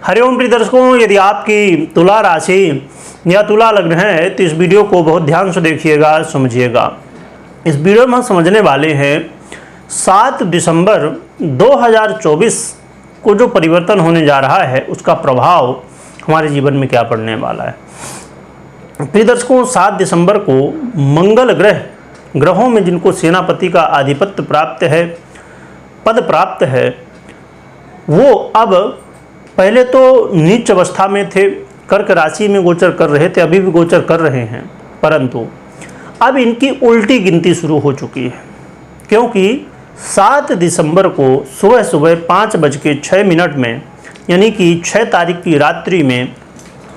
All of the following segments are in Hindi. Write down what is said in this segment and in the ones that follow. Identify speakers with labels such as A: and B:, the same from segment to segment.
A: हरिओम प्रिय दर्शकों, यदि आपकी तुला राशि या तुला लग्न है तो इस वीडियो को बहुत ध्यान से देखिएगा, समझिएगा। इस वीडियो में हम समझने वाले हैं 7 दिसंबर 2024 को जो परिवर्तन होने जा रहा है उसका प्रभाव हमारे जीवन में क्या पड़ने वाला है। प्रिय दर्शकों, 7 दिसंबर को मंगल ग्रहों में जिनको सेनापति का आधिपत्य प्राप्त है, पद प्राप्त है, वो अब पहले तो नीच अवस्था में थे, कर्क राशि में गोचर कर रहे थे, अभी भी गोचर कर रहे हैं, परंतु अब इनकी उल्टी गिनती शुरू हो चुकी है। क्योंकि 7 दिसंबर को सुबह सुबह 5:06 में यानी कि 6 तारीख की रात्रि में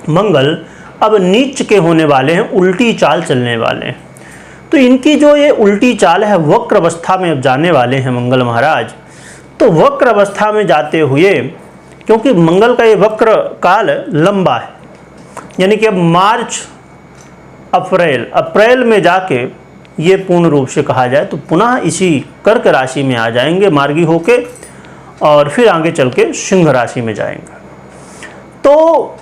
A: मंगल अब नीच के होने वाले हैं, उल्टी चाल चलने वाले हैं। तो इनकी जो ये उल्टी चाल है, वक्र अवस्था में अब जाने वाले हैं मंगल महाराज। तो वक्र अवस्था में जाते हुए, क्योंकि मंगल का ये वक्र काल लंबा है, यानी कि अब मार्च अप्रैल में जाके ये पूर्ण रूप से कहा जाए तो पुनः इसी कर्क राशि में आ जाएंगे मार्गी होके, और फिर आगे चल के सिंह राशि में जाएंगे। तो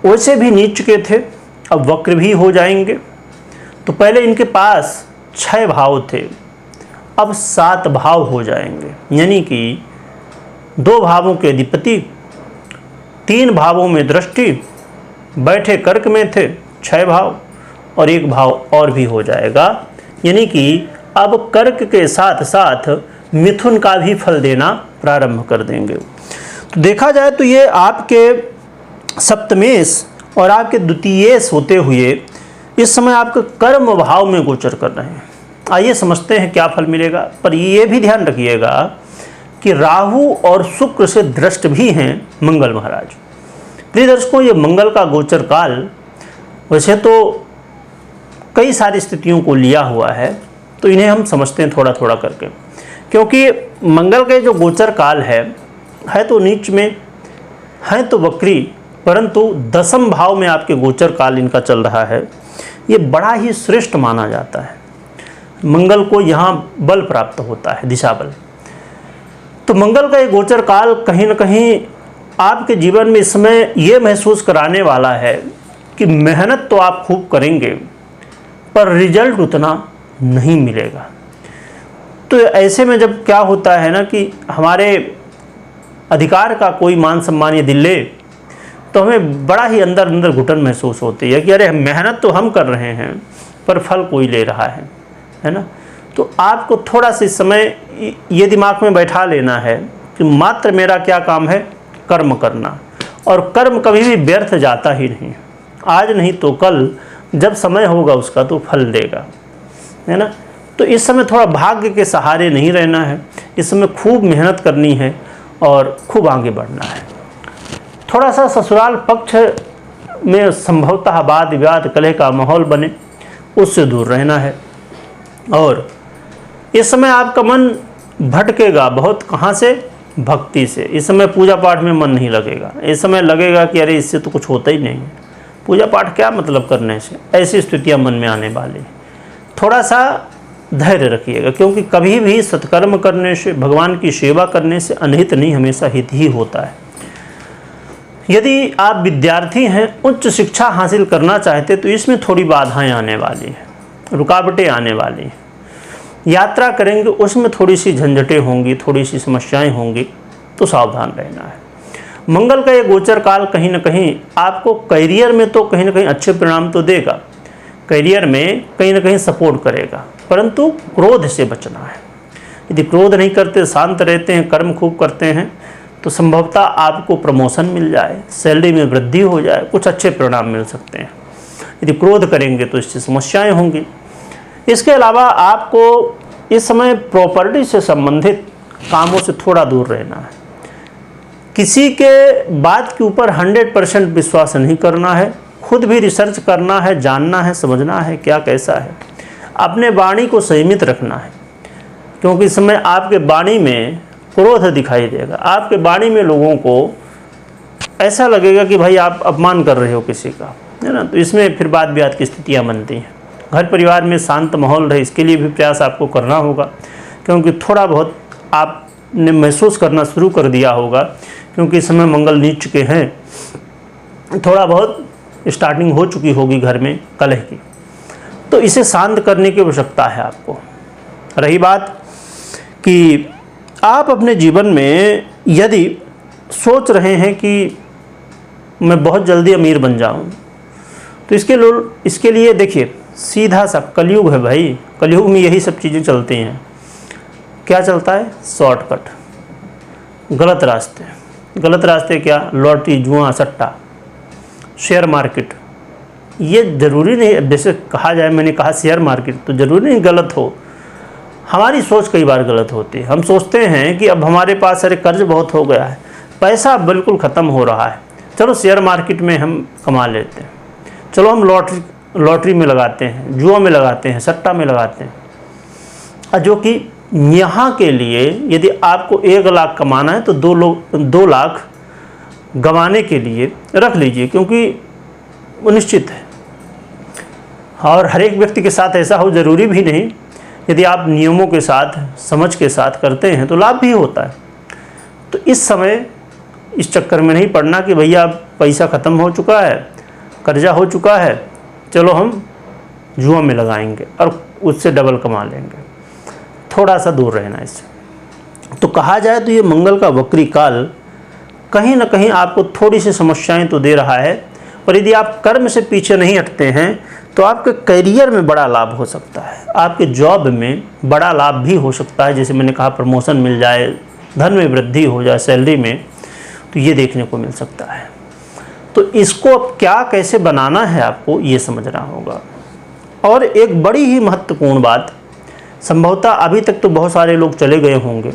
A: वैसे भी नीच के थे, अब वक्र भी हो जाएंगे। तो पहले इनके पास 6 भाव थे, अब 7 भाव हो जाएंगे, यानी कि 2 भावों के अधिपति, 3 भावों में दृष्टि, बैठे कर्क में थे 6 भाव, और 1 भाव और भी हो जाएगा, यानी कि अब कर्क के साथ साथ मिथुन का भी फल देना प्रारंभ कर देंगे। तो देखा जाए तो ये आपके सप्तमेश और आपके द्वितीयेश होते हुए इस समय आपके कर्म भाव में गोचर कर रहे हैं। आइए समझते हैं क्या फल मिलेगा। पर ये भी ध्यान रखिएगा कि राहु और शुक्र से दृष्ट भी हैं मंगल महाराज। प्रिय दर्शकों, ये मंगल का गोचर काल वैसे तो कई सारी स्थितियों को लिया हुआ है, तो इन्हें हम समझते हैं थोड़ा थोड़ा करके। क्योंकि मंगल के जो गोचर काल है तो नीच में, है तो वक्री, परंतु 10वें भाव में आपके गोचर काल इनका चल रहा है। ये बड़ा ही श्रेष्ठ माना जाता है। मंगल को यहाँ बल प्राप्त होता है, दिशा बल। तो मंगल का ये गोचर काल कहीं न कहीं आपके जीवन में इस समय ये महसूस कराने वाला है कि मेहनत तो आप खूब करेंगे पर रिजल्ट उतना नहीं मिलेगा। तो ऐसे में जब क्या होता है ना कि हमारे अधिकार का कोई मान सम्मान यदि ले तो हमें बड़ा ही अंदर अंदर घुटन महसूस होती है कि अरे मेहनत तो हम कर रहे हैं पर फल कोई ले रहा है ना। तो आपको थोड़ा सा इस समय ये दिमाग में बैठा लेना है कि मात्र मेरा क्या काम है, कर्म करना, और कर्म कभी भी व्यर्थ जाता ही नहीं। आज नहीं तो कल जब समय होगा उसका तो फल देगा, है ना। तो इस समय थोड़ा भाग्य के सहारे नहीं रहना है, इस समय खूब मेहनत करनी है और खूब आगे बढ़ना है। थोड़ा सा ससुराल पक्ष में संभवतः वाद विवाद कलह का माहौल बने, उससे दूर रहना है। और इस समय आपका मन भटकेगा बहुत, कहाँ से? भक्ति से। इस समय पूजा पाठ में मन नहीं लगेगा। इस समय लगेगा कि अरे इससे तो कुछ होता ही नहीं है, पूजा पाठ क्या मतलब करने से, ऐसी स्थितियाँ मन में आने वाली। थोड़ा सा धैर्य रखिएगा, क्योंकि कभी भी सत्कर्म करने से, भगवान की सेवा करने से अनहित नहीं, हमेशा हित ही होता है। यदि आप विद्यार्थी हैं, उच्च शिक्षा हासिल करना चाहते तो इसमें थोड़ी बाधाएं आने वाली हैं, रुकावटें आने वाली हैं। यात्रा करेंगे उसमें थोड़ी सी झंझटें होंगी, थोड़ी सी समस्याएं होंगी, तो सावधान रहना है। मंगल का ये गोचर काल कहीं ना कहीं आपको करियर में तो कहीं ना कहीं अच्छे परिणाम तो देगा, करियर में कहीं ना कहीं सपोर्ट करेगा, परंतु क्रोध से बचना है। यदि क्रोध नहीं करते, शांत रहते हैं, कर्म खूब करते हैं, तो संभवतः आपको प्रमोशन मिल जाए, सैलरी में वृद्धि हो जाए, कुछ अच्छे परिणाम मिल सकते हैं। यदि क्रोध करेंगे तो इससे समस्याएं होंगी। इसके अलावा आपको इस समय प्रॉपर्टी से संबंधित कामों से थोड़ा दूर रहना है। किसी के बात के ऊपर 100% विश्वास नहीं करना है, खुद भी रिसर्च करना है, जानना है, समझना है क्या कैसा है। अपने वाणी को संयमित रखना है, क्योंकि इस समय आपके वाणी में क्रोध दिखाई देगा। आपके वाणी में लोगों को ऐसा लगेगा कि भाई आप अपमान कर रहे हो किसी का, है ना। तो इसमें फिर वाद विवाद की स्थितियाँ बनती हैं। घर परिवार में शांत माहौल रहे, इसके लिए भी प्रयास आपको करना होगा, क्योंकि थोड़ा बहुत आपने महसूस करना शुरू कर दिया होगा क्योंकि इस समय मंगल नीच चुके हैं, थोड़ा बहुत स्टार्टिंग हो चुकी होगी घर में कलह की, तो इसे शांत करने की आवश्यकता है आपको। रही बात कि आप अपने जीवन में यदि सोच रहे हैं कि मैं बहुत जल्दी अमीर बन जाऊं, तो इसके लिए देखिए सीधा सा कलयुग है भाई, कलयुग में यही सब चीज़ें चलती हैं। क्या चलता है? शॉर्टकट, गलत रास्ते क्या? लॉटरी, जुआ, सट्टा, शेयर मार्केट। ये ज़रूरी नहीं, जैसे कहा जाए, मैंने कहा शेयर मार्केट, तो ज़रूरी नहीं गलत हो। हमारी सोच कई बार गलत होती है। हम सोचते हैं कि अब हमारे पास अरे कर्ज बहुत हो गया है, पैसा बिल्कुल ख़त्म हो रहा है, चलो शेयर मार्केट में हम कमा लेते हैं, चलो हम लॉटरी में लगाते हैं, जुआ में लगाते हैं, सट्टा में लगाते हैं। जो कि यहाँ के लिए यदि आपको 1 लाख कमाना है तो 2 लाख गंवाने के लिए रख लीजिए, क्योंकि वो निश्चित है। और हर एक व्यक्ति के साथ ऐसा हो ज़रूरी भी नहीं। यदि आप नियमों के साथ, समझ के साथ करते हैं तो लाभ भी होता है। तो इस समय इस चक्कर में नहीं पड़ना कि भैया पैसा ख़त्म हो चुका है, कर्जा हो चुका है, चलो हम जुआ में लगाएंगे और उससे डबल कमा लेंगे। थोड़ा सा दूर रहना इससे। तो कहा जाए तो ये मंगल का वक्री काल कहीं ना कहीं आपको थोड़ी सी समस्याएं तो दे रहा है, और यदि आप कर्म से पीछे नहीं हटते हैं तो आपके करियर में बड़ा लाभ हो सकता है, आपके जॉब में बड़ा लाभ भी हो सकता है। जैसे मैंने कहा, प्रमोशन मिल जाए, धन में वृद्धि हो जाए, सैलरी में, तो ये देखने को मिल सकता है। तो इसको अब क्या कैसे बनाना है आपको ये समझना होगा। और एक बड़ी ही महत्वपूर्ण बात, संभवतः अभी तक तो बहुत सारे लोग चले गए होंगे,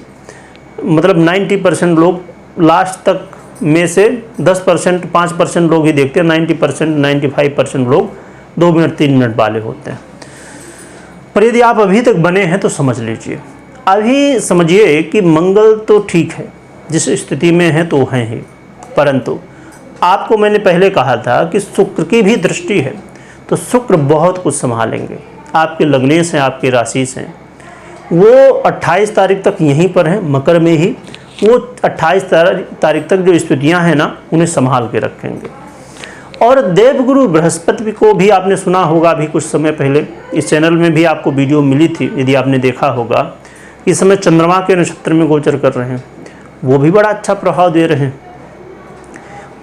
A: मतलब 90% लोग लास्ट तक में से 10%, 5% लोग ही देखते हैं, 90%, 95% लोग 2 मिनट 3 मिनट वाले होते हैं। पर यदि आप अभी तक बने हैं तो समझ लीजिए, अभी समझिए कि मंगल तो ठीक है, जिस स्थिति में है तो हैं ही, परंतु आपको मैंने पहले कहा था कि शुक्र की भी दृष्टि है, तो शुक्र बहुत कुछ संभालेंगे। आपके लग्न से, आपकी राशि से, वो 28 तारीख तक यहीं पर हैं मकर में ही, वो 28 तारीख तक जो स्थितियां हैं ना, उन्हें संभाल के रखेंगे। और देवगुरु बृहस्पति को भी आपने सुना होगा, अभी कुछ समय पहले इस चैनल में भी आपको वीडियो मिली थी, यदि आपने देखा होगा, इस समय चंद्रमा के नक्षत्र में गोचर कर रहे हैं, वो भी बड़ा अच्छा प्रभाव दे रहे हैं।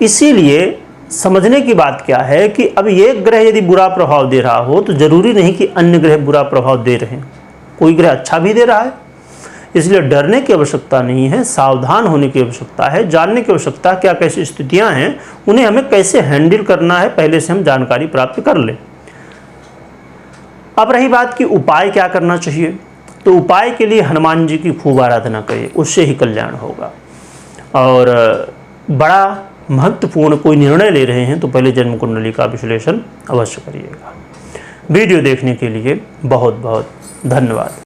A: इसीलिए समझने की बात क्या है कि अब एक ग्रह यदि बुरा प्रभाव दे रहा हो तो ज़रूरी नहीं कि अन्य ग्रह बुरा प्रभाव दे रहे हैं, कोई ग्रह अच्छा भी दे रहा है। इसलिए डरने की आवश्यकता नहीं है, सावधान होने की आवश्यकता है, जानने की आवश्यकता क्या कैसी स्थितियां हैं, उन्हें हमें कैसे हैंडल करना है, पहले से हम जानकारी प्राप्त कर लें। अब रही बात कि उपाय क्या करना चाहिए, तो उपाय के लिए हनुमान जी की खूब आराधना करिए, उससे ही कल्याण होगा। और बड़ा महत्वपूर्ण कोई निर्णय ले रहे हैं तो पहले जन्म कुंडली का विश्लेषण अवश्य करिएगा। वीडियो देखने के लिए बहुत बहुत धन्यवाद।